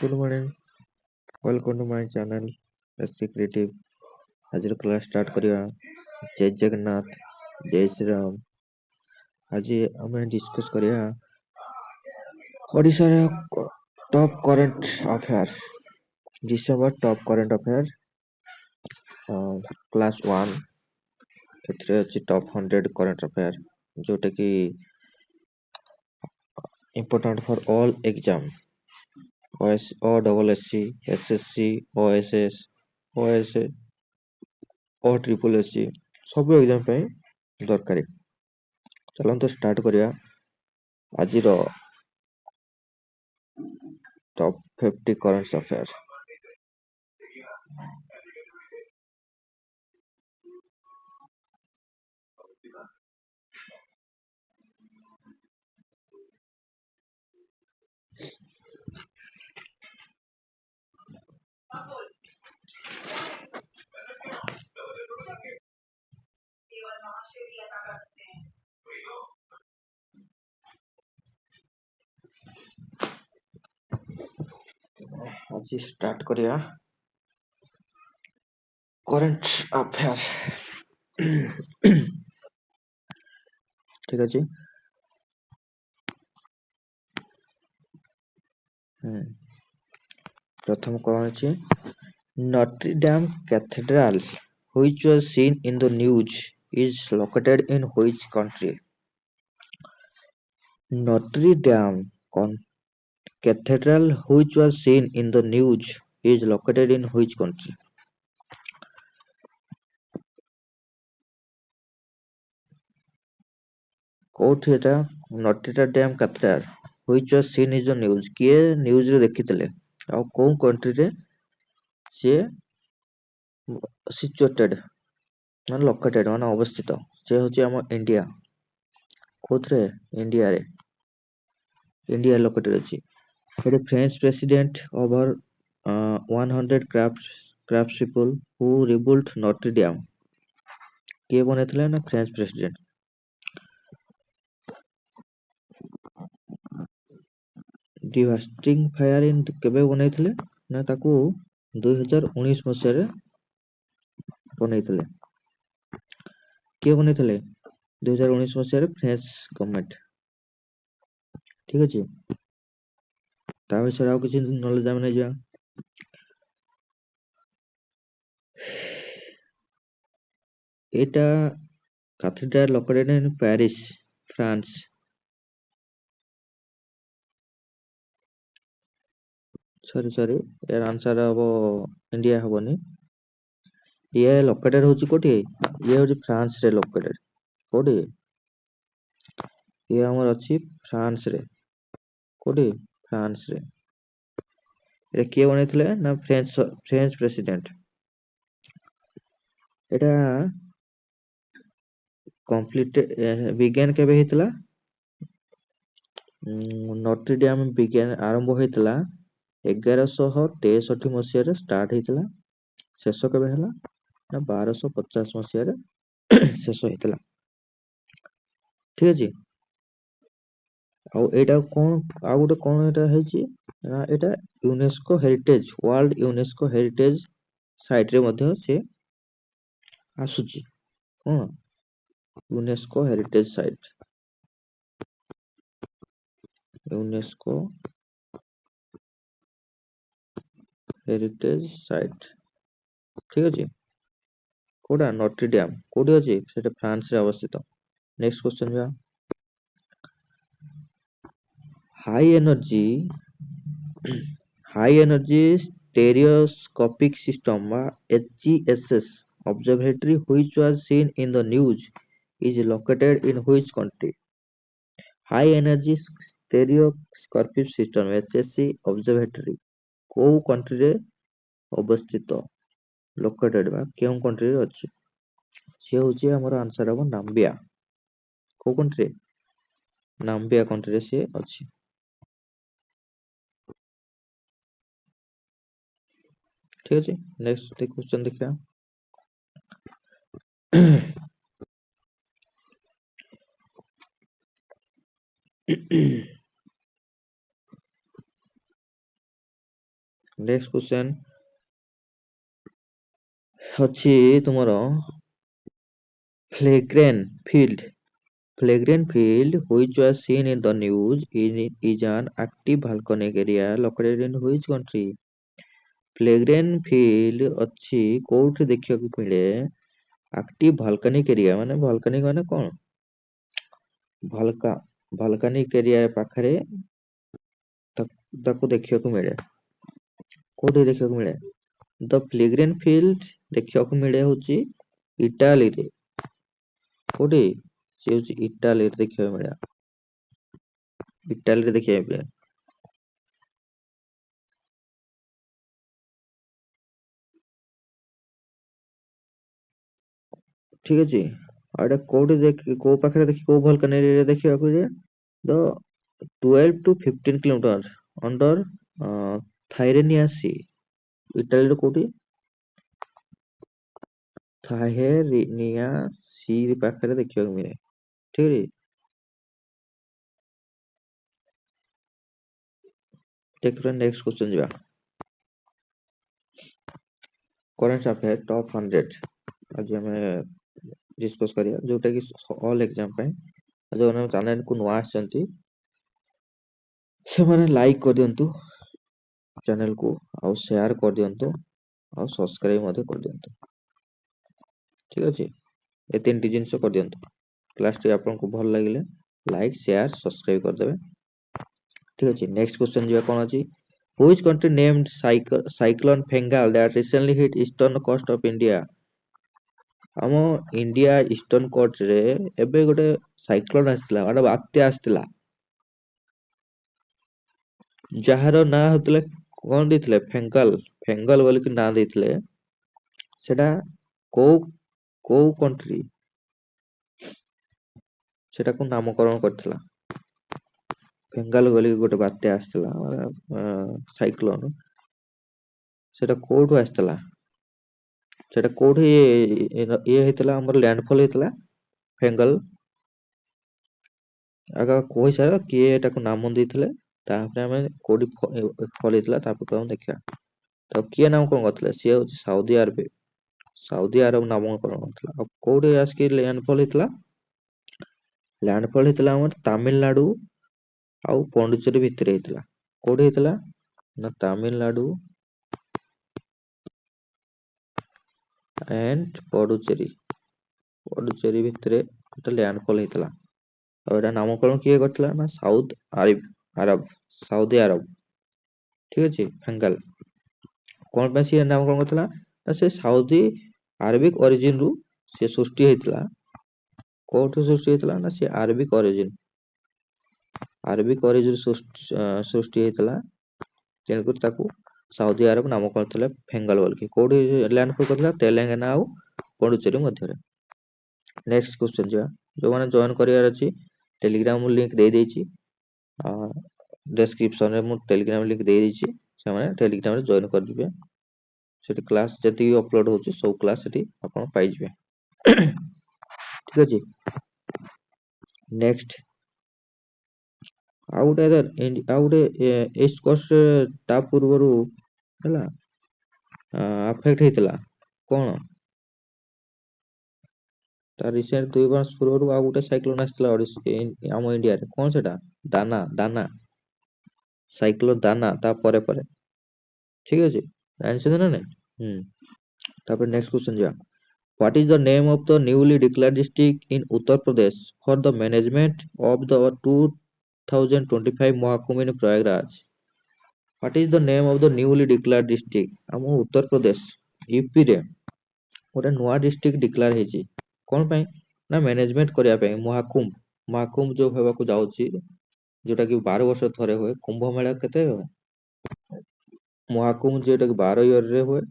Good morning. Welcome to my channel SC Creative. ଆଜିର class start କରିବା। ଜୟ ଜଗନ୍ନାଥ, ଜୟ ଶ୍ରୀରାମ। ଆଜି ଆମେ ଡିସ୍କସ୍ କରିବା ଓଡ଼ିଶାର top current affair. December top current affair class 1। ଏଥିରେ ଅଛି ଟପ୍ 100 କରେଣ୍ଟ ଆଫେୟାର, ଯୋଉଟା କି important for all exam, OSSC, SSC, OSS, OSA, OSSC ସବୁ ଏକ୍ଜାମ ପାଇଁ ଦରକାରୀ। ଚାଲନ୍ତୁ ଷ୍ଟାର୍ଟ କରିବା ଆଜିର ଟପ୍ 50 କରେଣ୍ଟ ଆଫେୟାର। ଆଜି ଷ୍ଟାର୍ଟ କରିବା କରେଣ୍ଟ ଆଫେୟାର। ଠିକ ଅଛି। ପ୍ରଥମ କଣ ଅଛି? Notre Dame Cathedral, which was seen in the news, is located in which country? Notre Dame Cathedral, which was seen in the news, is located in which country? କୋଉଠି ଏଟା? Notre Dame Cathedral, which was seen in the news, କିଏ ନ୍ୟୁଜରେ ଦେଖିଥିଲେ ଆଉ କୋଉ କଣ୍ଟ୍ରିରେ ସିଏ situated ମାନେ located ମାନେ ଅବସ୍ଥିତ? ସେ ହଉଛି ଆମ ଇଣ୍ଡିଆ। କୋଉଥିରେ? ଇଣ୍ଡିଆରେ ଲୋକେଟେଡ୍ ଅଛି। ଏଠି French president over 100 craftspeople who rebuilt Notre Dame, କିଏ ବନେଇଥିଲେ ନା ଫ୍ରେଞ୍ଚ ପ୍ରେସିଡେଣ୍ଟ। ଡିଭାଷ୍ଟିଂ ଫାୟାର ଇନ୍ କେବେ ବନେଇଥିଲେ ନା ତାକୁ 2019 ମସିହାରେ ବନେଇଥିଲେ। କିଏ ବନେଇଥିଲେ? 2019 ମସିହାରେ ଫ୍ରେଞ୍ଚ ଗଭର୍ଣ୍ଣମେଣ୍ଟ। ଠିକ ଅଛି। ତା ବିଷୟରେ ଆଉ କିଛି ନଲେଜ ଆମେ ନେଇଯିବା। ଏଇଟା cathedral located in Paris, France. Sorry air answer ହବ ଇଣ୍ଡିଆ ହବନି। ଇଏ ଲୋକେଟେଡ୍ ହଉଛି କୋଉଠି? ଇଏ ହଉଛି ଫ୍ରାନ୍ସ ରେ ଲୋକେଟେଡ୍। କୋଉଠି? ଇଏ ଆମର ଅଛି ଫ୍ରାନ୍ସ ରେ। କୋଉଠି? ଫ୍ରାନ୍ସ ରେ। ଏଟା କିଏ ବନେଇଥିଲେ ନା ଫ୍ରେଞ୍ଚ ପ୍ରେସିଡେଣ୍ଟ। ଏଟା କମ୍ପ୍ଲିଟ ବିଜ୍ଞାନ କେବେ ହେଇଥିଲା? ନଟ୍ରି ଡ୍ୟାମ ବିଜ୍ଞାନ ଆରମ୍ଭ ହେଇଥିଲା 1163 ମସିହାରେ ଷ୍ଟାର୍ଟ ହେଇଥିଲା। ଶେଷ କେବେ ହେଲା ନା 1250 ମସିହାରେ ଶେଷ ହେଇଥିଲା। ଠିକ ଅଛି। ଆଉ ଏଇଟା କଣ ଆଉ ଗୋଟେ କଣ ଏଟା ହେଇଛି ନା ଏଟା UNESCO heritage world UNESCO heritage site ରେ ମଧ୍ୟ ସେ ଆସୁଛି। କଣ? UNESCO heritage site. UNESCO heritage site. ଠିକ ଅଛି। କୋଉଟା? ନଟ୍ରି ଡ୍ୟାମ କୋଉଠି ଅଛି? ସେଟା ଫ୍ରାନ୍ସ ରେ ଅବସ୍ଥିତ। ନେକ୍ସଟ କ୍वेଶ୍ଚନ ଯିବା। ହାଇ ଏନର୍ଜି stereoscopic system বা HESS observatory which was seen in the news is located in which country? High energy stereoscopic system HSC observatory କୋଉ କଣ୍ଟ୍ରିରେ ଅବସ୍ଥିତ? ଲୋକେଟେଡ୍ ବା କେଉଁ କଣ୍ଟ୍ରିରେ ଅଛି? ସେ ହଉଛି ଆମର ଆନ୍ସର ହବ ନାମ୍ବିଆ। କୋଉ କଣ୍ଟ୍ରି? ନାମ୍ବିଆ କଣ୍ଟ୍ରିରେ ସିଏ ଅଛି। ଠିକ ଅଛି। ନେକ୍ସଟ କ୍ୱେଶ୍ଚନ ଦେଖିବା। ନେକ୍ସଟ କ୍ୱେଶ୍ଚନ ଅଛି ତୁମର flagrant field. Flagrant field which was seen in the news is an active volcanic area located in which country? Flagrant field ଅଛି କୋଉଠି ଦେଖିବାକୁ ମିଳେ? active volcanic area ମାନେ volcanic ମାନେ କଣ? volcanic area ପାଖରେ ତାକୁ ଦେଖିବାକୁ ମିଳେ। କୋଉଠି ଦେଖିବାକୁ ମିଳେ? The flagrant field ଦେଖିବାକୁ ମିଳେ ହଉଛି ଇଟାଲୀରେ। କୋଉଠି? ସେ ହଉଛି ଇଟାଲୀରେ ଦେଖିବାକୁ ମିଳେ। ଇଟାଲୀରେ ଦେଖିବାକୁ ମିଳେ। ଠିକ ଅଛି। ଆଉ ଏଟା କୋଉଠି କୋଉ ପାଖରେ କୋଉ volcanic area ଦେଖିବାକୁ ମିଳେ? The 12 to 15 kilometers under Tyrrhenian Sea. ଇଟାଲୀର କୋଉଠି? ଥାହେରିନିଆ ସି ପାଖରେ ଦେଖିବାକୁ ମିଳେ। ଠିକ ଅଛି। ଦେଖିବା ନେକ୍ସଟ କ୍ୱେଶ୍ଚନ ଯିବା। କରେଣ୍ଟ ଆଫେୟାର ଟପ୍ 100 ଆଜି ଆମେ ଡିସ୍କସ କରିବା ଯୋଉଟା କି ଅଲ୍ ଏକ୍ସାମ ପାଇଁ। ଯୋଉମାନେ ଚ୍ୟାନେଲକୁ ନୂଆ ଆସିଛନ୍ତି ସେମାନେ ଲାଇକ୍ କରିଦିଅନ୍ତୁ ଚ୍ୟାନେଲକୁ, ଆଉ ସେୟାର କରିଦିଅନ୍ତୁ, ଆଉ ସବସ୍କ୍ରାଇବ ମଧ୍ୟ କରିଦିଅନ୍ତୁ। ଠିକ ଅଛି। ଏ ତିନିଟି ଜିନିଷ କରିଦିଅନ୍ତୁ। କ୍ଲାସଟି ଆପଣଙ୍କୁ ଭଲ ଲାଗିଲେ ଲାଇକ୍ ସେୟାର ସବସ୍କ୍ରାଇବ କରିଦେବେ। ଠିକ ଅଛି। ନେକ୍ସଟ କ୍ୱେଶ୍ଚନ ଯିବା କଣ ଅଛି? Which country named cyclone Bengal that recently hit eastern coast of India? ଆମ ଇଣ୍ଡିଆ ଇଷ୍ଟର୍ଣ୍ଣ କୋଷ୍ଟରେ ଏବେ ଗୋଟେ ସାଇକ୍ଲୋନ ଆସିଥିଲା, ଗୋଟେ ବାତ୍ୟା ଆସିଥିଲା, ଯାହାର ନାଁ ହଉଥିଲା କଣ ଦେଇଥିଲେ? ଫେଙ୍ଗାଲ ବୋଲିକି ନାଁ ଦେଇଥିଲେ। ସେଟା କୋଉ କୋଉ କଣ୍ଟ୍ରି ସେଟାକୁ ନାମକରଣ କରିଥିଲା? ଫେଙ୍ଗାଲ ବୋଲିକି ଗୋଟେ ବାତ୍ୟା ଆସିଥିଲା, ସାଇକ୍ଲୋନ। ସେଟା କୋଉଠୁ ଆସିଥିଲା? ସେଟା କୋଉଠି ଇଏ ହେଇଥିଲା? ଆମର ଲ୍ୟାଣ୍ଡଫଲ ହେଇଥିଲା ଫେଙ୍ଗାଲ। ଆଗ କହିସାର କିଏ ଏଟାକୁ ନାମ ଦେଇଥିଲେ, ତାପରେ ଆମେ କୋଉଠି ଫଲ ହେଇଥିଲା ତାପରେ ଆମେ ଦେଖିବା। ତ କିଏ ନାମକରଣ କରିଥିଲେ? ସିଏ ହଉଛି ସାଉଦି ଆରବ। ସାଉଦି ଆରବ ନାମକରଣ କରିଥିଲା। ଆଉ କୋଉଠି ଆସିକି ଲ୍ୟାଣ୍ଡଫଲ ହେଇଥିଲା? ଲ୍ୟାଣ୍ଡଫଲ ହେଇଥିଲା ଆମର ତାମିଲନାଡୁ ଆଉ ପଣ୍ଡୁଚେରୀ ଭିତରେ ହେଇଥିଲା। କୋଉଠି ହେଇଥିଲା? ନା ତାମିଲନାଡୁ and ପଣ୍ଡୁଚେରୀ ଭିତରେ ଏଟା ଲ୍ୟାଣ୍ଡଫଲ ହେଇଥିଲା। ଆଉ ଏଟା ନାମକରଣ କିଏ କରିଥିଲା? ନା ସାଉଦି ଆରବ। ଠିକ ଅଛି। ଫେଙ୍ଗାଲ କଣ ପାଇଁ ସିଏ ନାମକରଣ କରିଥିଲା? ନା ସେ ସାଉଦି ଆରବିକ ଅରିଜିନ ରୁ ସେ ସୃଷ୍ଟି ହେଇଥିଲା। କୋଉଠୁ ସୃଷ୍ଟି ହେଇଥିଲା? ନା ସେ ଆରବିକ ଅରିଜିନ ସୃଷ୍ଟି ହେଇଥିଲା। ତେଣୁକରି ତାକୁ ସାଉଦି ଆରବ ନାମ କରିଥିଲେ ଫେଙ୍ଗାଲ ବୋଲିକି। କୋଉଠି ଲ୍ୟାଣ୍ଡଫଲ କରିଥିଲା? ତେଲେଙ୍ଗାନା ଆଉ ପଣ୍ଡୁଚେରୀ ମଧ୍ୟରେ। ନେକ୍ସଟ କ୍ୱେଶ୍ଚନ ଯିବା। ଯୋଉମାନେ ଜଏନ କରିବାର ଅଛି ଟେଲିଗ୍ରାମ ଲିଙ୍କ ଦେଇଦେଇଛି, ଡେସ୍କ୍ରିପସନରେ ମୁଁ ଟେଲିଗ୍ରାମ ଲିଙ୍କ ଦେଇଦେଇଛି, ସେମାନେ ଟେଲିଗ୍ରାମରେ ଜଏନ କରିଯିବେ। ସେଠି କ୍ଲାସ ଯେତିକି ଅପଲୋଡ ହଉଛି ସବୁ କ୍ଲାସ ସେଠି ଆପଣ ପାଇଯିବେ। ଠିକ ଅଛି। ନେକ୍ସଟ ଆଉ ଗୋଟେ ଇଷ୍ଟ କୋଷ୍ଟ ତା ପୂର୍ବରୁ ହେଲା ଆଫେକ୍ଟ ହେଇଥିଲା। କଣ? ତା ରିସେଣ୍ଟ 2 ମାସ ପୂର୍ବରୁ ଆଉ ଗୋଟେ ସାଇକ୍ଲୋନ ଆସିଥିଲା ଆମ ଇଣ୍ଡିଆରେ। କଣ ସେଟା? ଦାନା ସାଇକ୍ଲୋନ ଦାନା ତା ପରେ ପରେ। ଠିକ ଅଛି। ଜାଣିଛନ୍ତି ନା ନାଇଁ? ତାପରେ ନେକ୍ସଟ କ୍ୱେଶ୍ଚନ ଯିବା। What is the name of the newly declared district in Uttar Pradesh for the management of the 2025 Mahakumbh in Prayagraj? What is the name of the newly declared district? ଆମ Uttar Pradesh UP ରେ ଗୋଟେ ନୂଆ district declare ହେଇଛି। କଣ ପାଇଁ? ନା management କରିବା ପାଇଁ ମହାକୁମ୍ଭ ଯୋଉ ହେବାକୁ ଯାଉଛି, ଯୋଉଟା କି 12 ବର୍ଷ ଥରେ ହୁଏ। କୁମ୍ଭ ମେଳା କେତେ ହୁଏ? ମହାକୁମ୍ଭ ଯୋଉଟା କି 12 ଇୟରରେ ହୁଏ।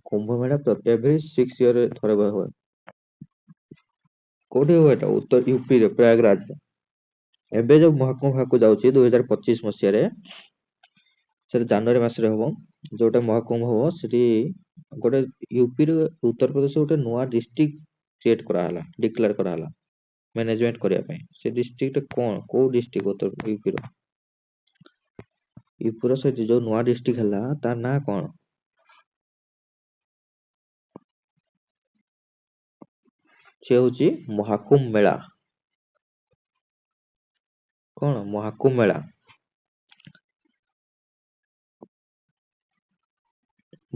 କୁମ୍ଭ ମେଳା ଏଭ୍ରି 6 ଇୟରରେ ଥରେ ହୁଏ। କୋଉଠି ହୁଏ ଏଟା? ଉତ୍ତର ୟୁପି ରେ ପ୍ରୟାଗରାଜ। ଏବେ ଯୋଉ ମହାକୁମ୍ଭ ହେବାକୁ ଯାଉଛି 2025 ମସିହାରେ, ସେଟା ଜାନୁଆରୀ ମାସରେ ହବ। ଯୋଉଟା ମହାକୁମ୍ଭ ହବ ସେଠି ଗୋଟେ ୟୁପିରେ ଉତ୍ତର ପ୍ରଦେଶ ଗୋଟେ ନୂଆ ଡିଷ୍ଟ୍ରିକ୍ଟ କ୍ରିଏଟ କରାହେଲା, ଡିକ୍ଲେୟାର କରାହେଲା ମ୍ୟାନେଜମେଣ୍ଟ କରିବା ପାଇଁ। ସେ ଡିଷ୍ଟ୍ରିକ୍ଟ କଣ? କୋଉ ଡିଷ୍ଟ୍ରିକ୍ଟ ୟୁପିର? ୟୁପିର ସେ ଯୋଉ ନୂଆ ଡିଷ୍ଟ୍ରିକ୍ଟ ହେଲା ତାର ନାଁ କଣ? ସେ ହଉଛି ମହାକୁମ୍ଭ ମେଳା। କଣ ମହାକୁମ୍ଭ ମେଳା?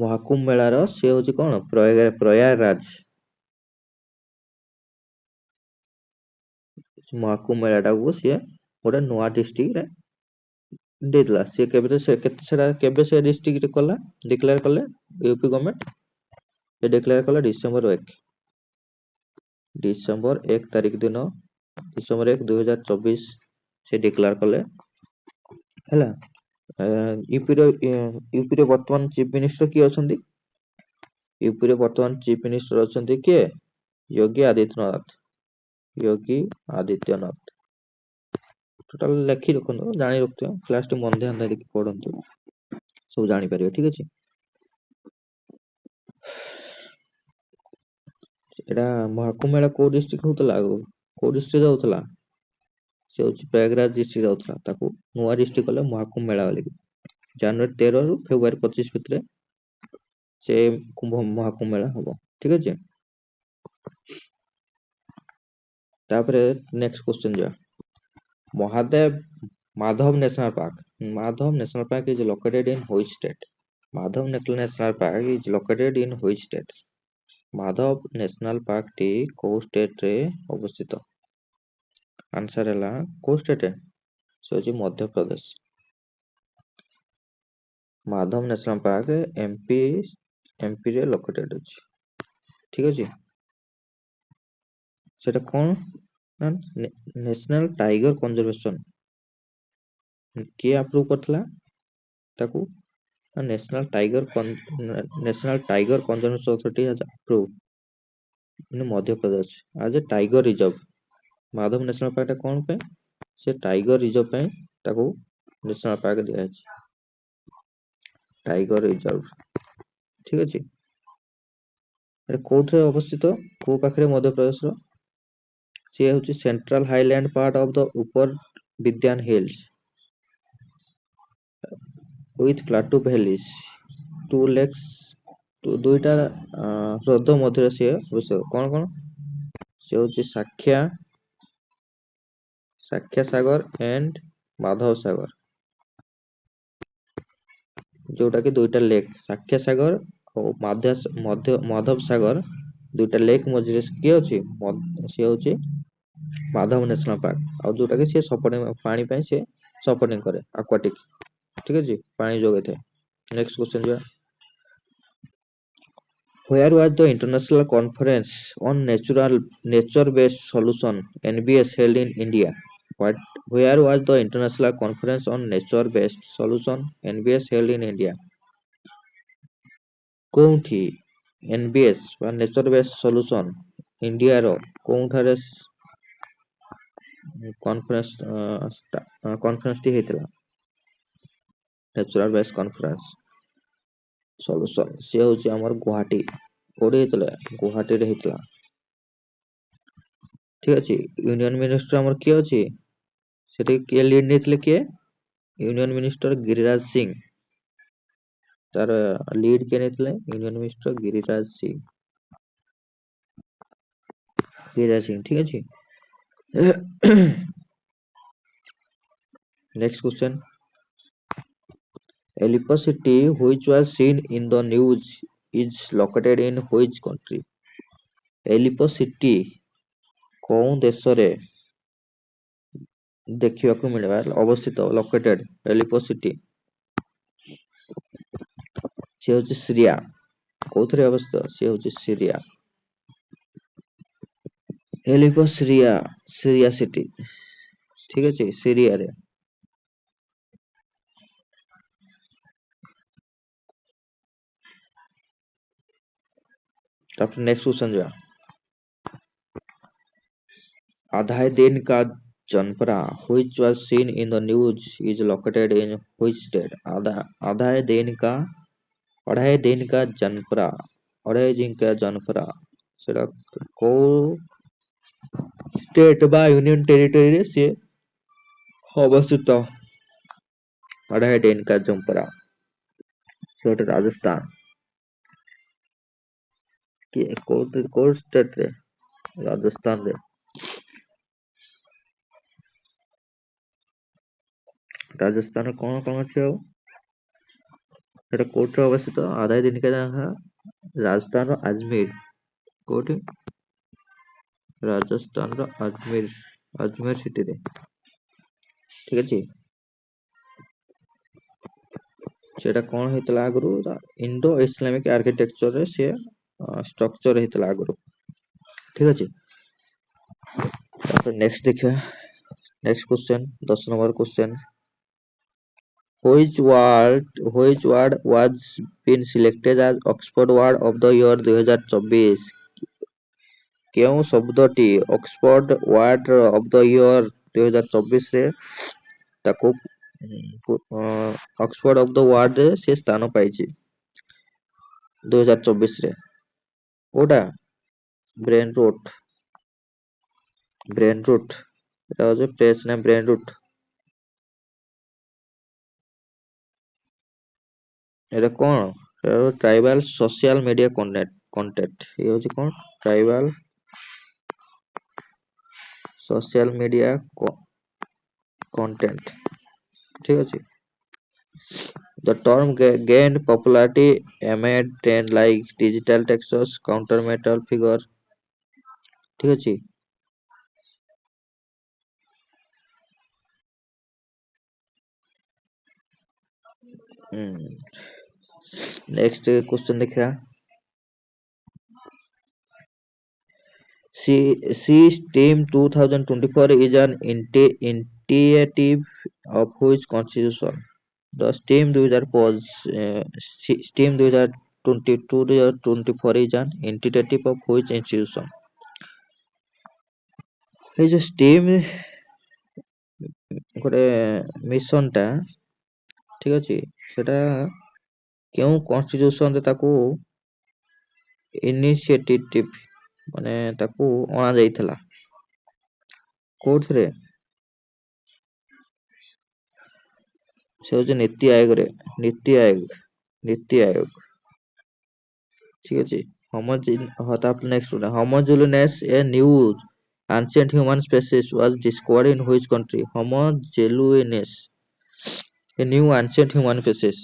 ମହାକୁମ୍ଭ ମେଳାର ସେ ହଉଛି କଣ ପ୍ରୟାଗରାଜ। ମହାକୁମ୍ଭ ମେଳାଟାକୁ ସିଏ ଗୋଟେ ନୂଆ ଡିଷ୍ଟ୍ରିକ୍ଟରେ ଦେଇଥିଲା। ସିଏ କେବେ ସେ ଡିଷ୍ଟ୍ରିକ୍ଟ କଲା ଡିକ୍ଲେୟାର କଲେ ୟୁପି ଗଭର୍ଣ୍ଣମେଣ୍ଟ? ସେ ଡିକ୍ଲେୟାର କଲା ଡିସେମ୍ବର 1 ତାରିଖ ଦିନ, ଡିସେମ୍ବର 1 2024 ସେ ଡିକ୍ଲେୟାର କଲେ ହେଲା। ୟୁପିରେ ବର୍ତ୍ତମାନ ଚିଫ ମିନିଷ୍ଟର କିଏ ଅଛନ୍ତି? ୟୁପିରେ ବର୍ତ୍ତମାନ ଚିଫ ମିନିଷ୍ଟର ଅଛନ୍ତି କିଏ? ଯୋଗୀ ଆଦିତ୍ୟନାଥ। ଯୋଗୀ ଆଦିତ୍ୟନାଥ। ଟୋଟାଲ ଲେଖି ରଖନ୍ତୁ, ଜାଣି ରଖୁଥିବ, କ୍ଲାସ ଟି ମନ ଧ୍ୟାନ ଦେଇକି ପଢନ୍ତୁ, ସବୁ ଜାଣିପାରିବେ। ଠିକ ଅଛି। ଏଇଟା ମହାକୁମ୍ଭ ମେଳା କୋଉ ଡିଷ୍ଟ୍ରିକ୍ଟ ହଉଥିଲା ଆଗରୁ? କୋଉ ଡିଷ୍ଟ୍ରିକ୍ଟ ଯାଉଥିଲା? ସେ ହଉଛି ପ୍ରୟାଗରାଜ ଡିଷ୍ଟ୍ରିକ୍ଟ ଯାଉଥିଲା। ତାକୁ ନୂଆ ଡିଷ୍ଟ୍ରିକ୍ଟ କଲେ ମହାକୁମ୍ଭ ମେଳା ବୋଲି। ଜାନୁଆରୀ 13 ରୁ ଫେବୃଆରୀ 25 ଭିତରେ ସେ ମହାକୁମ୍ଭ ମେଳା ହବ। ଠିକ ଅଛି। ତାପରେ ନେକ୍ସଟ କ୍ୱେଶ୍ଚନ ଯିବା। Madhav National Park. Madhav National Park is located in which state? Madhav National Park is located in which state? Madhav national park ଟି କୋଉ ଷ୍ଟେଟ ରେ ଅବସ୍ଥିତ? ଆନ୍ସର ହେଲା କୋଉ ଷ୍ଟେଟ? ସେ ହଉଛି Madhya Pradesh. Madhav national park MP ରେ ଲୋକେଟେଡ ଅଛି। ଠିକ ଅଛି। ସେଟା କଣ ନା ନ୍ୟାସନାଲ ଟାଇଗର କନଜରଭେସନ। କିଏ ଆପ୍ରୁଭ କରିଥିଲା ତାକୁ? National tiger conservation authority has approve in Madhya Pradesh as a tiger reserve. Madhav national park ଟା କଣ ପାଇଁ? ସେ ଟାଇଗର ରିଜର୍ଭ ପାଇଁ ତାକୁ ନ୍ୟାସନାଲ ପାର୍କ ଦିଆଯାଇଛି। Tiger reserve. ଠିକ ଅଛି। ଏଟା କୋଉଥିରେ ଅବସ୍ଥିତ? କୋଉ ପାଖରେ ମଧ୍ୟପ୍ରଦେଶର? ସେ ହଉଛି central highland part of the ଉପର ବିଦ୍ୟାନ hills with plateau valleys, two lakes, ଦୁଇଟା ହ୍ରଦ ମଧ୍ୟରେ ସିଏ ଅବସ୍ଥିତ। କଣ କଣ? ସେ ହଉଛି ସାଖ୍ୟା ସାଗର ଏଣ୍ଡ ମାଧବ ସାଗର। ଯୋଉଟା କି ଦୁଇଟା ଲେକ୍, ସାଖ୍ୟା ସାଗର ଆଉ ମାଧବ ସାଗର, ଦୁଇଟା ଲେକ୍ ମଝିରେ କିଏ ଅଛି? ସିଏ ହଉଛି ମାଧବ ନ୍ୟାସନାଲ ପାର୍କ। ଆଉ ଯୋଉଟା କି ସିଏ ପାଣି ପାଇଁ ସିଏ ସପୋର୍ଟିଂ କରେ, ଆକ୍ୱାଟିକ। ଠିକ ଅଛି, ପାଣି ଯୋଗାଇଥାଏ। ନେକ୍ସଟ କ୍ୱେଶ୍ଚନ ଯିବା। Where was the International Conference on Nature-Based Solution (NBS) held in India? Where was the International Conference on Nature-Based Solution (NBS) held in India? କୋଉଠି NBS ବା ନେଚର ବେସ୍ଡ ସଲ୍ୟୁସନ ଇଣ୍ଡିଆର କୋଉଠାରେ କନଫରେନ୍ସଟି ହେଇଥିଲା? Natural based conference solution ସେ ହଉଛି ଆମର ଗୁଆହାଟୀ। କୋଉଠି ହେଇଥିଲା? ଗୁଆହାଟୀରେ ହେଇଥିଲା। ଠିକ ଅଛି। ୟୁନିୟନ ମିନିଷ୍ଟର ଆମର କିଏ ଅଛି? ସେଠି କିଏ ଲିଡ୍ ନେଇଥିଲେ? କିଏ? Union minister Giriraj Singh. ତାର ଲିଡ୍ କିଏ ନେଇଥିଲେ? Union minister Giriraj Singh. ଠିକ ଅଛି। Next question. Elipos city which was seen in the news is located in which country? Elipos city କୋଉ ଦେଶରେ ଦେଖିବାକୁ ମିଳିବ? ଅବସ୍ଥିତ, located, Elipos city ସେ ହଉଛି ସିରିଆ। କୋଉଥିରେ ଅବସ୍ଥିତ? ସେ ହଉଛି ସିରିଆ। Elipos Syria city. ଠିକ ଅଛି, ସିରିଆରେ। ତାପରେ ନେକ୍ସଟ କ୍ୱେଶ୍ଚନ ଯିବା। आधा दिन का जनपरा which was seen in the news is located in which state? अढ़ाई दिन का जनपरा, ସେଟା କୋଉ ଷ୍ଟେଟ ବା ୟୁନିୟନ ଟେରିଟୋରୀରେ ସିଏ ଅବସ୍ଥିତ? ମାଡ଼ ହେଇଟି ଇନକା ଜମ୍ପରା ସେ ଗୋଟେ ରାଜସ୍ଥାନ କିଏ କୋଉ ଷ୍ଟେଟରେ ରାଜସ୍ଥାନରେ ରାଜସ୍ଥାନରେ କଣ ଅଛି ଆଉ ସେଟା କୋଉଠି ଅବସ୍ଥିତ ଆଦାୟ ଦିନିକା ଜାଗା ରାଜସ୍ଥାନର ଆଜମେର କୋଉଠି ରାଜସ୍ଥାନର ଆଜମେର ସିଟିରେ ଠିକ ଅଛି ସେଟା କଣ ହେଇଥିଲା ଆଗରୁ ଇଣ୍ଡୋ ଇସଲାମିକ ଆର୍କିଟେକ୍ଚରରେ ସେ ଷ୍ଟ୍ରକ୍ଚର ହେଇଥିଲା ଆଗରୁ ଠିକ ଅଛି ତାପରେ ନେକ୍ସଟ ଦେଖିବା next question 10 number question which word was been selected as Oxford Word of the Year 2024 କେଉଁ ଶବ୍ଦଟି Oxford word of the year 2024 ରେ ତାକୁ ଅକ୍ସଫୋର୍ଡ ଅଫ ଦ ୱାର୍ଡରେ ସେ ସ୍ଥାନ ପାଇଛି 2024 ରେ କୋଉଟା ବ୍ରେନ ରୁଟ୍ এটা হচ্ছে প্লেস নেম ব্রেন রুট এটা କଣ এটা ট্রাইবাল সোশিয়াল মিডিয়া কন্টেন্ট এই হচ্ছে কোন ট্রাইবাল সোশিয়াল মিডিয়া কন্টেন্ট ঠিক আছে the term gained popularity amid trend like digital texts countermetal figure ঠিক আছে नेक्स्ट क्वेश्चन देखिए SEAM 2024 is an initiative of which constitution the STEAM 2024 is an initiative of which institution এই যে STEAM ଗୋଟେ ମିଶନଟା ଠିକ ଅଛି ସେଟା କେଉଁ କନଷ୍ଟିଟ୍ୟୁସନରେ ତାକୁ ଇନିସିଏଟିଭ ମାନେ ତାକୁ ଅଣା ଯାଇଥିଲା କୋଉଥିରେ ସେ ହଉଛି ନୀତି ଆୟୋଗରେ ନୀତି ଆୟୋଗ ଠିକ ଅଛି ତାପରେ next homogeneous a new ancient human species was discovered in which country homogeneous a new ancient human species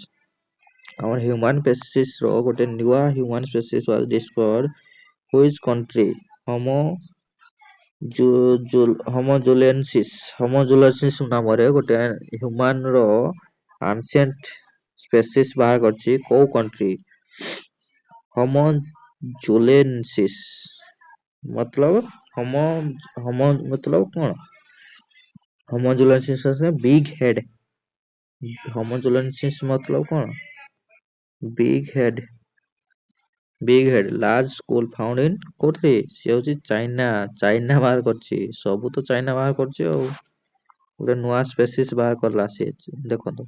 our human species ର ଗୋଟେ ନୂଆ human species was discovered which country homojulensis ନାମରେ ଗୋଟେ human ର ancient species ବାହାର କରିଛି କୋଉ country homojulensis मतलब homo मतलब कौन homojulensis से big head homojulensis मतलब कौन big head large skull found in कोठी से होची चाइना बाहर करछि सब तो चाइना बाहर करछि और ଗୋଟେ ନୂଆ ସ୍ପେସିସ୍ ବାହାର କରଲା ସେ ଦେଖନ୍ତୁ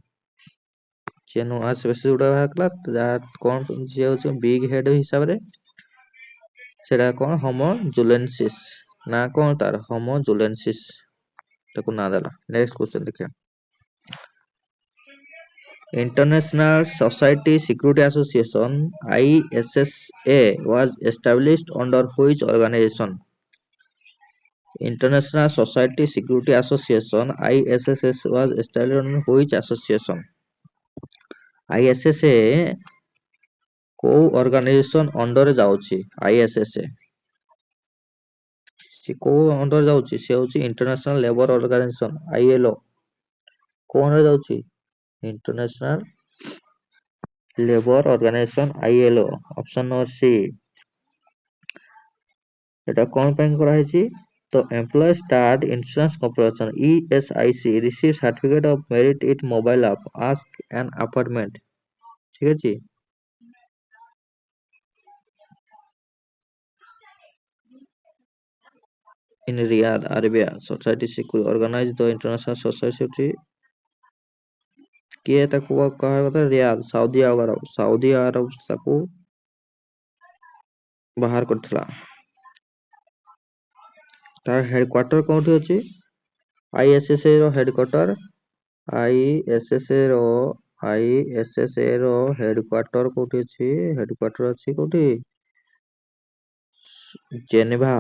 ସେ ନୂଆ ସ୍ପେସିସ୍ ଗୋଟେ ବାହାର କଲା ଯାହା କଣ ସିଏ ହଉଛି ବିଗ ହେଡ ହିସାବରେ ସେଟା କଣ homojulensis ନା କଣ ତାର homojulensis ତାକୁ ନା ଦେଲା ନେକ୍ସଟ क्वेश्चन ଦେଖିବା International Society Security Association ISSA was established under which organization International Society Security Association ISSS was established under which association ISSA କୋଉ ଅର୍ଗାନାଇଜେସନ ଅଣ୍ଡରରେ ଯାଉଛି ISSA ସେ କୋଉ ଅଣ୍ଡର ଯାଉଛି ସେ ହଉଛି ଇଣ୍ଟରନ୍ୟାସନାଲ ଲେବର ଅର୍ଗାନାଇଜେସନ ILO କୋଉ ଅଣ୍ଡର ଯାଉଛି international labour organisation ILO option number C এটা କଣ ପାଇଁ କରାହେଇଛି ତ Employee Stat Insurance Corporation ESIC receive certificate of merit it mobile app ask an appointment ঠিক আছে in Riyadh Arabia society security organize the international society କିଏ ତାକୁ କହିବା କଥା ରିୟାଦ ସାଉଦି ଆରବ ତାକୁ ବାହାର କରିଥିଲା ତାର ହେଡକ୍ୱାର୍ଟର କୋଉଠି ଅଛି ISSA ର ହେଡକ୍ୱାର୍ଟର ISSA ର ISSA ର ହେଡକ୍ୱାର୍ଟର କୋଉଠି ଅଛି? ହେଡକ୍ୱାର୍ଟର ଅଛି କୋଉଠି? ଜେନେଭା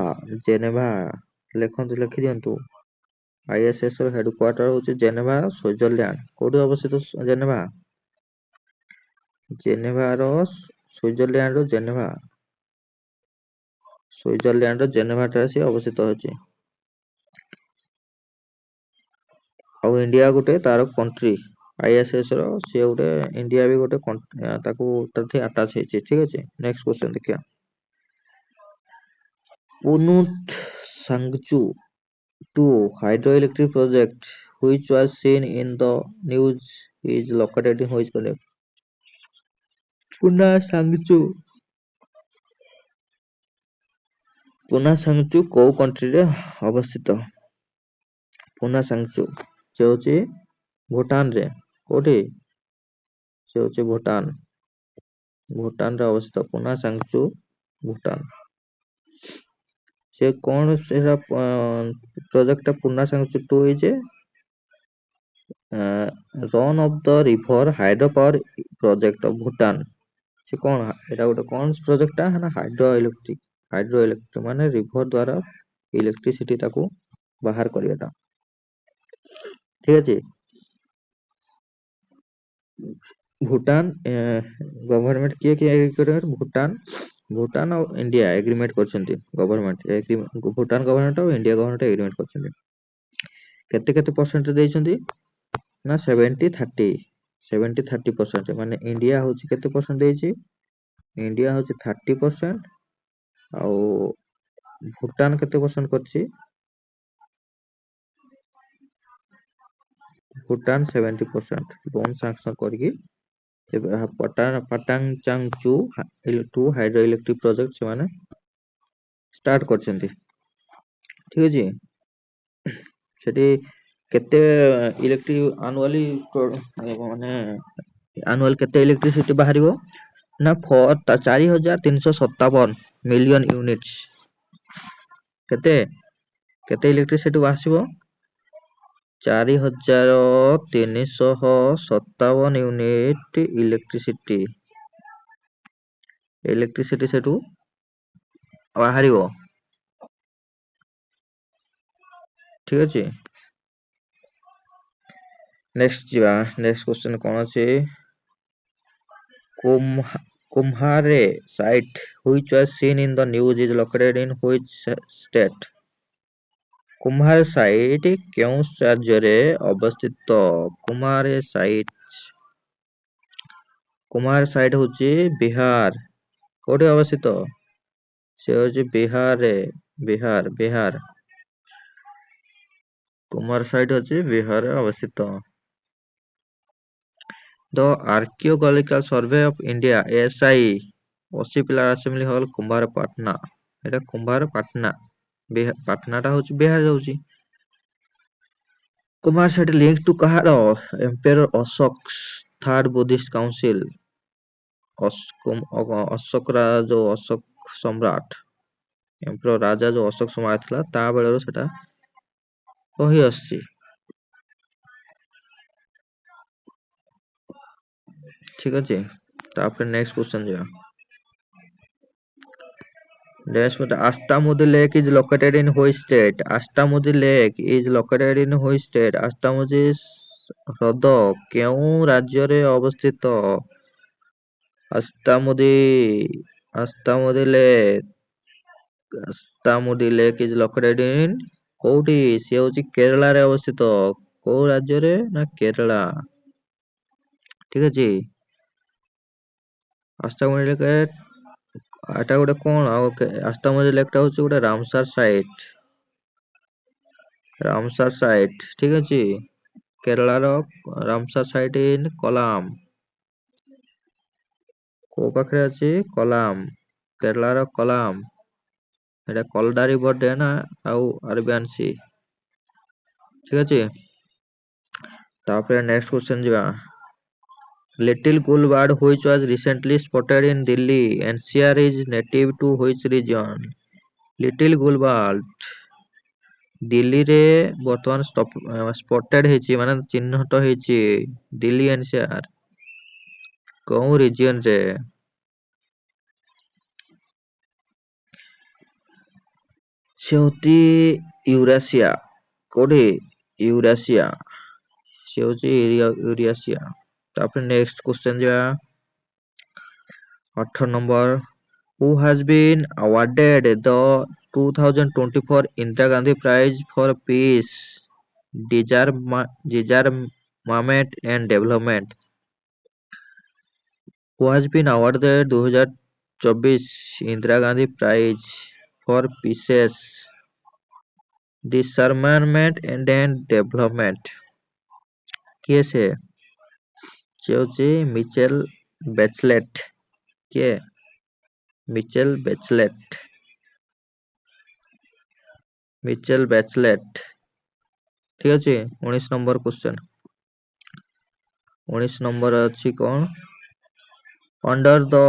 ଲେଖିଦିଅନ୍ତୁ। ISS ର ହେଡକ୍ୱାର୍ଟର ହଉଛି ଜେନେଭା, ସୁଇଜରଲ୍ୟାଣ୍ଡ। କୋଉଠି ଅବସ୍ଥିତ ଜେନେଭା? ସୁଇଜରଲ୍ୟାଣ୍ଡର ଜେନେଭାଠାରେ ସେ ଅବସ୍ଥିତ ଅଛି। ଆଉ ଇଣ୍ଡିଆ ଗୋଟେ ତାର କଣ୍ଟ୍ରି। ISS ର ସିଏ ଗୋଟେ ଇଣ୍ଡିଆ ବି ଗୋଟେ ତାକୁ ତାଠି ଆଟାଚ ହେଇଛି। ଠିକ ଅଛି, ନେକ୍ସଟ କ୍ୱେଶ୍ଚନ ଦେଖିବା। ପୁନୁଥ ସାଙ୍ଗଚୁ 2 hydroelectric project which was seen in the news is located in which country? ପୁନା ସାଙ୍ଗଚୁ କୋଉ କଣ୍ଟ୍ରିରେ ଅବସ୍ଥିତ? ପୁନା ସାଙ୍ଗଚୁ ସେ ହଉଛି ଭୁଟାନରେ। କୋଉଠି? ସେ ହଉଛି ଭୁଟାନରେ ଅବସ୍ଥିତ। ପୁନା ସାଙ୍ଗଚୁ ଭୁଟାନ। ସେ କଣ ସେଟା ପ୍ରୋଜେକ୍ଟଟା ପୁନା ସାଙ୍ଗଚୁ 2 ହେଇଛି? Run of the river hydropower project of Bhutan. ସେ କଣ ଏଟା ଗୋଟେ କଣ ପ୍ରୋଜେକ୍ଟଟା ନା ହାଇଡ୍ରୋ ଇଲେକ୍ଟ୍ରିକ ମାନେ ରିଭର ଦ୍ୱାରା ଇଲେକ୍ଟ୍ରିସିଟି ତାକୁ ବାହାର କରିବାଟା। ଠିକ ଅଛି। ଭୁଟାନ ଗଭର୍ଣମେଣ୍ଟ କିଏ ଭୁଟାନ ଆଉ ଇଣ୍ଡିଆ ଏଗ୍ରିମେଣ୍ଟ କରିଛନ୍ତି। ଭୁଟାନ ଗଭର୍ଣମେଣ୍ଟ ଆଉ ଇଣ୍ଡିଆ ଗଭର୍ଣମେଣ୍ଟ ଏଗ୍ରିମେଣ୍ଟ କରିଛନ୍ତି। କେତେ ପରସେଣ୍ଟ ଦେଇଛନ୍ତି ନା 70-30% ମାନେ ଇଣ୍ଡିଆ ହଉଛି କେତେ ପରସେଣ୍ଟ ଦେଇଛି? ଇଣ୍ଡିଆ ହଉଛି 30% ଆଉ ଭୁଟାନ କେତେ ପରସେଣ୍ଟ କରିଛି? ଭୁଟାନ 70% ଲୋନ ସାଂକ୍ସନ କରିକି ପାଟାନଚାଙ୍ଗଚୁ 2 ହାଇଡ୍ରୋ ଇଲେକ୍ଟ୍ରିକ ପ୍ରୋଜେକ୍ଟ ସେମାନେ ଷ୍ଟାର୍ଟ କରିଛନ୍ତି। ଠିକ ଅଛି। ସେଠି କେତେ ଇଲେକ୍ଟ୍ରିକ ଆନୁଆଲି କେତେ ଇଲେକ୍ଟ୍ରିସିଟି ବାହାରିବ ନା 4357 ମିଲିୟନ ୟୁନିଟ୍ସ। କେତେ ଇଲେକ୍ଟ୍ରିସିଟି ଆସିବ? 4357 ୟୁନିଟ୍ ଇଲେକ୍ଟ୍ରିସିଟି ସେଠୁ ବାହାରିବ। ଠିକ ଅଛି। ନେକ୍ସଟ କ୍ୱେଶ୍ଚନ କଣ ଅଛି? କୁମ୍ଭାରେ site which was seen in the news is located in which state? କୁମ୍ଭାର ସାଇଟ୍ କେଉଁ ରାଜ୍ୟରେ ଅବସ୍ଥିତ? କୁମ୍ଭାର ସାଇଟ୍ ହଉଛି ବିହାର। କୋଉଠି ଅବସ୍ଥିତ? ସେ ହଉଛି ବିହାର। କୁମ୍ଭାର ସାଇଟ୍ ଅଛି ବିହାରରେ ଅବସ୍ଥିତ। The Archaeological Survey of India ASI 80 ପିଲାର ଆସେମ୍ବଲି ହଲ୍ କୁମ୍ଭାରପାଟନା। ଏଟା କୁମ୍ଭାରପାଟନା। ପାଟନାଟା ହଉଛି ବିହାର ଯାଉଛି। କୁମ୍ଭାର ସାଇଟ୍ ଲିଙ୍କ ଟୁ କାହାର? Emperor Ashoka's third Buddhist council. Ashoka ସମ୍ରାଟ ଏମ୍ପେରର ରାଜା ଯୋଉ ଅଶୋକ ସମ୍ରାଟ ଥିଲା ତା ବେଳରୁ ସେଟା ରହି ଆସିଛି। ଠିକ ଅଛି। ତାପରେ ନେକ୍ସଟ କ୍ୱେଶ୍ଚନ ଯିବା। Astamudi Lake is located in which state? Astamudi Lake is located in which state? ଆସ୍ତାମୁଦି ହ୍ରଦ କେଉଁ ରାଜ୍ୟରେ ଅବସ୍ଥିତ? ଆସ୍ତାମୁଦି Lake is located in କୋଉଠି? ସେ ହଉଛି କେରଳାରେ ଅବସ୍ଥିତ। କୋଉ ରାଜ୍ୟରେ? ନା କେରଳା। ଠିକ ଅଛି। ଆସ୍ତାମୁଦି ଲେକ୍ ଏଟା ଗୋଟେ କଣ? ଆସ୍ତାମୁଦି ଲେକ୍ ଟା ହଉଛି ଗୋଟେ ରାମସାର ସାଇଟ୍। ଠିକ ଅଛି। କେରଳାର ରାମସାର ସାଇଟ୍ ଇନ୍ କୋଲାମ। କୋଉ ପାଖରେ ଅଛି? କୋଲାମ। କେରଳାର କୋଲାମ। ଏଟା କଲଡା ରିଭର ଡେ ଆଉ ଆରବିଆନ ସି। ଠିକ ଅଛି। ତାପରେ ନେକ୍ସଟ କ୍ୱେଶ୍ଚନ ଯିବା। Little gull bird which was recently spotted in Delhi NCR is native to which region? Little gull bird ଦିଲ୍ଲୀରେ ବର୍ତ୍ତମାନ ସ୍ପଟେଡ୍ ହେଇଛି ମାନେ ଚିହ୍ନଟ ହେଇଛି ଦିଲ୍ଲୀ ଏନସିଆର କୋଉ ରିଜିଅନ ରେ? ସେ ହଉଛି ୟୁରାସିଆ। କୋଉଠି? ୟୁରାସିଆ। ସେ ହଉଛି ୟୁରାସିଆ। ତାପରେ ନେକ୍ସଟ କ୍ୱେଶ୍ଚନ ଯିବା 18 number. Who has been awarded the 2024 Indira Gandhi Prize for Peace, Disarmament and Development? Who has been awarded 2024 Indira Gandhi Prize for Peace, Disarmament and Development? କିଏ ସେ? ସେ ହଉଛି ମିଚେଲ ବେଚଲେଟ। କିଏ? ମିଚେଲ ବେଚଲେଟ। ମିଚେଲ ବେଚଲେଟ। ଠିକ ଅଛି 19 number question. 19 number ଅଛି କଣ? Under the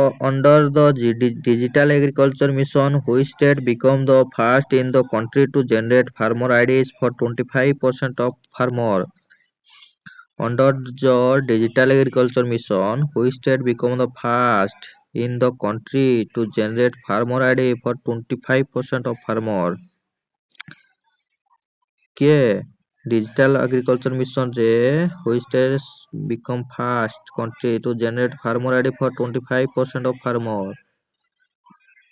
Digital Agriculture Mission, which state become the first in the country to generate farmer IDs for 25% of farmer? Under the Digital Agriculture Mission, which state become the first in the country to generate farmer ID for 25% of farmer? କିଏ? Digital Agriculture Mission ରେ which states become first country to generate farmer ID for 25% of farmer?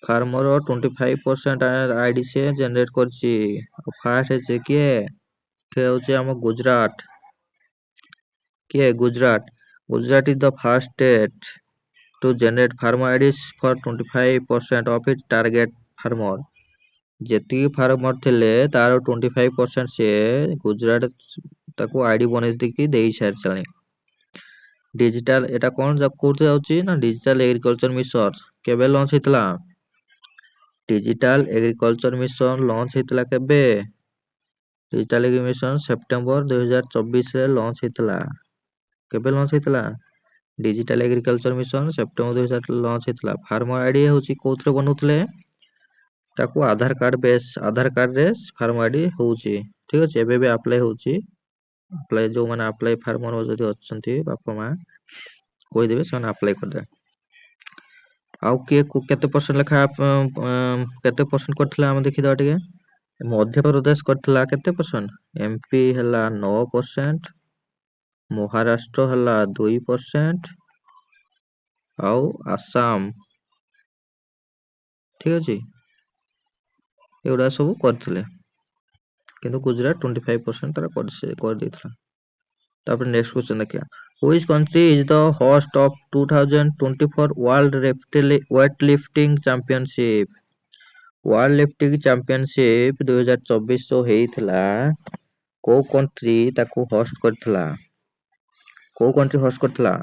farmer 25% ID से generate କରିଛି। First ହେଇଛି କିଏ? ସେ ହଉଛି ଆମ ଗୁଜରାଟ। କିଏ? Gujarat. Gujarat is the first state to generate farmer IDs for 25% of its target farmer. ଯେତିକି ଫାର୍ମର ଥିଲେ ତାର 25% ସେ ଗୁଜରାଟ ତାକୁ ଆଇଡି ବନେଇ ଦେଇକି ଦେଇ ସାରିଲାଣି। ଡିଜିଟାଲ ଏଟା କଣ କୋଉଠି ଯାଉଛି ନା ଡିଜିଟାଲ ଏଗ୍ରିକଲଚର ମିଶନ କେବେ ଲଞ୍ଚ ହେଇଥିଲା? ଡିଜିଟାଲ ଏଗ୍ରିକଲଚର ମିଶନ ଲଞ୍ଚ ହେଇଥିଲା କେବେ? ଡିଜିଟାଲ ମିଶନ ସେପ୍ଟେମ୍ବର 2024 ରେ ଲଞ୍ଚ ହେଇଥିଲା। କେବେ ଲଞ୍ଚ ହେଇଥିଲା? Digital agriculture mission September 2000 launch ହେଇଥିଲା। ଫାର୍ମର ଆଇଡି ହଉଛି କୋଉଥିରେ ବନଉଥିଲେ? ତାକୁ ଆଧାର କାର୍ଡରେ ଫାର୍ମ ଆଇଡି ହଉଛି। ଠିକ ଅଛି ଏବେ ବି ଆପ୍ଲାଏ ହଉଛି। ଯୋଉମାନେ ଆପ୍ଲାଏ ଫାର୍ମର ଯଦି ଅଛନ୍ତି ବାପା ମା କହିଦେବେ ସେମାନେ ଆପ୍ଲାଏ କରିଦେବେ। ଆଉ କିଏ କେତେ ପରସେଣ୍ଟ ଲେଖା କେତେ ପରସେଣ୍ଟ କରିଥିଲା ଆମେ ଦେଖିଦବା ଟିକେ। ମଧ୍ୟପ୍ରଦେଶ କରିଥିଲା କେତେ ପରସେଣ୍ଟ? ଏମପି ହେଲା 9%, ମହାରାଷ୍ଟ୍ର ହେଲା 2%, ଆଉ ଆସାମ। ଠିକ ଅଛି ଏଗୁଡା ସବୁ କରିଥିଲେ କିନ୍ତୁ ଗୁଜରାଟ 25% ତାର କରିଦେଇଥିଲା। ତାପରେ ନେକ୍ସଟ କ୍ୱେଶ୍ଚନ ଦେଖିବା। Which country is the host of 2024 World Weightlifting Championship? World lifting championship 2024 ହେଇଥିଲା କୋଉ କଣ୍ଟ୍ରି ତାକୁ ହୋଷ୍ଟ କରିଥିଲା? କୋଉ କଣ୍ଟ୍ରି ହୋଷ୍ଟ କରିଥିଲା?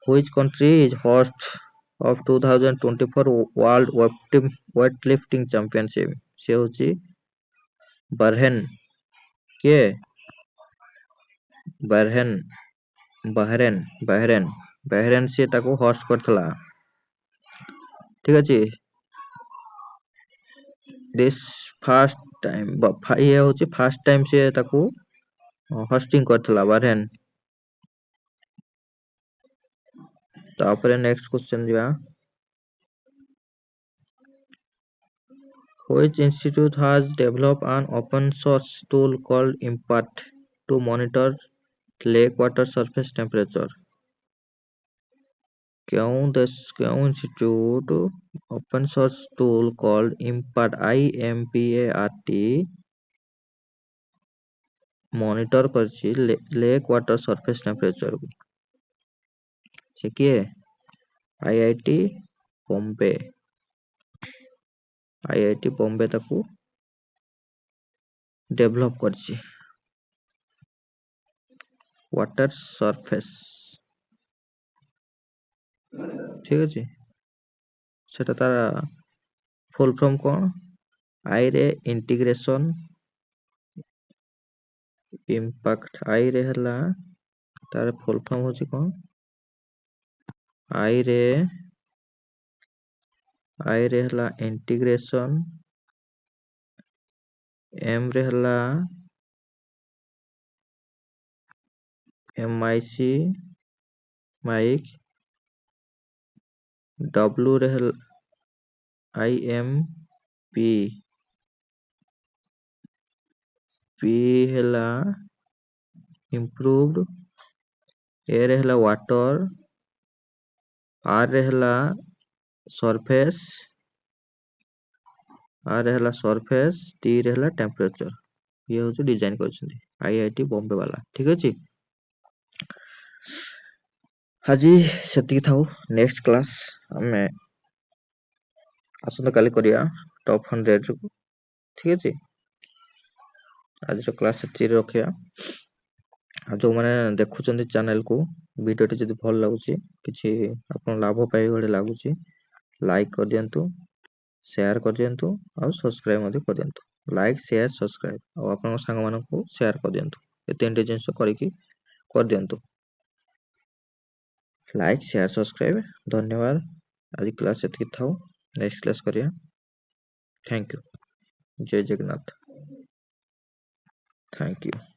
Which country is host of 2024 World Weightlifting Championship? ସେ ହଉଛି ବାରହେନ। କିଏ? ବାହରେନ ସେ ତାକୁ ହୋଷ୍ଟ କରିଥିଲା। ଠିକ ଅଛି this first time ଇଏ ହଉଛି ଫାର୍ଷ୍ଟ ଟାଇମ ସେ ତାକୁ ହୋଷ୍ଟିଂ କରିଥିଲା ବାରହେନ। ତାପରେ ନେକ୍ସଟ କ୍ୱେଶ୍ଚନ ଯିବା। Which institute has developed an open source tool called IMPACT to monitor lake water surface temperature? କେଉଁ institute open source tool called IMPACT IMPART monitor କରିଛି lake water surface temperature କୁ? ସେ କିଏ? IIT Bombay. IIT Bombay ତାକୁ develop କରିଛି water surface। ଠିକ ଅଛି ସେଟା ତାର ଫୁଲ ଫର୍ମ କଣ? ଆଇ ରେ ଇଣ୍ଟିଗ୍ରେସନ ଇମ୍ପାକ୍ଟ ଆଇ ରେ ହେଲା ତାର ଫୁଲ ଫର୍ମ ହଉଛି କଣ? ଆଇ ରେ ହେଲା ଇଣ୍ଟିଗ୍ରେସନ एम रे हला MIC माइक, डब्ल्यू रे हला IMP, P ହେଲା improved, A ରେ ହେଲା water, R ରେ ହେଲା surface, R ରେ ହେଲା surface, T ରେ ହେଲା temperature। ये हूँ डिजाइन କରିଛନ୍ତି IIT बॉम्बे वाला। ठीक ଅଛି, ଆଜି ସେତିକି ଥାଉ। ନେକ୍ସଟ କ୍ଲାସ୍ ଆମେ ଆସନ୍ତାକାଲି କରିବା ଟପ୍ 100 କୁ। ଠିକ ଅଛି, ଆଜିର କ୍ଲାସ୍ ସେତିକିରେ ରଖିବା। ଆଉ ଯୋଉମାନେ ଦେଖୁଛନ୍ତି ଚ୍ୟାନେଲକୁ, ଭିଡ଼ିଓଟି ଯଦି ଭଲ ଲାଗୁଛି, କିଛି ଆପଣ ଲାଭ ପାଇବେ ଭଳି ଲାଗୁଛି, ଲାଇକ୍ କରିଦିଅନ୍ତୁ, ସେୟାର କରିଦିଅନ୍ତୁ, ଆଉ ସବସ୍କ୍ରାଇବ୍ ମଧ୍ୟ କରିଦିଅନ୍ତୁ। ଲାଇକ୍, ସେୟାର, ସବସ୍କ୍ରାଇବ୍, ଆଉ ଆପଣଙ୍କ ସାଙ୍ଗମାନଙ୍କୁ ସେୟାର କରିଦିଅନ୍ତୁ। ଏ ତିନିଟି ଜିନିଷ କରିକି କରିଦିଅନ୍ତୁ। Like, share, subscribe. ଧନ୍ୟବାଦ। ଆଜି କ୍ଲାସ୍ ସେତିକି ଥାଉ, ନେକ୍ସଟ କ୍ଲାସ୍ କରିବା। Thank you. ଜୟ ଜଗନ୍ନାଥ। Thank you.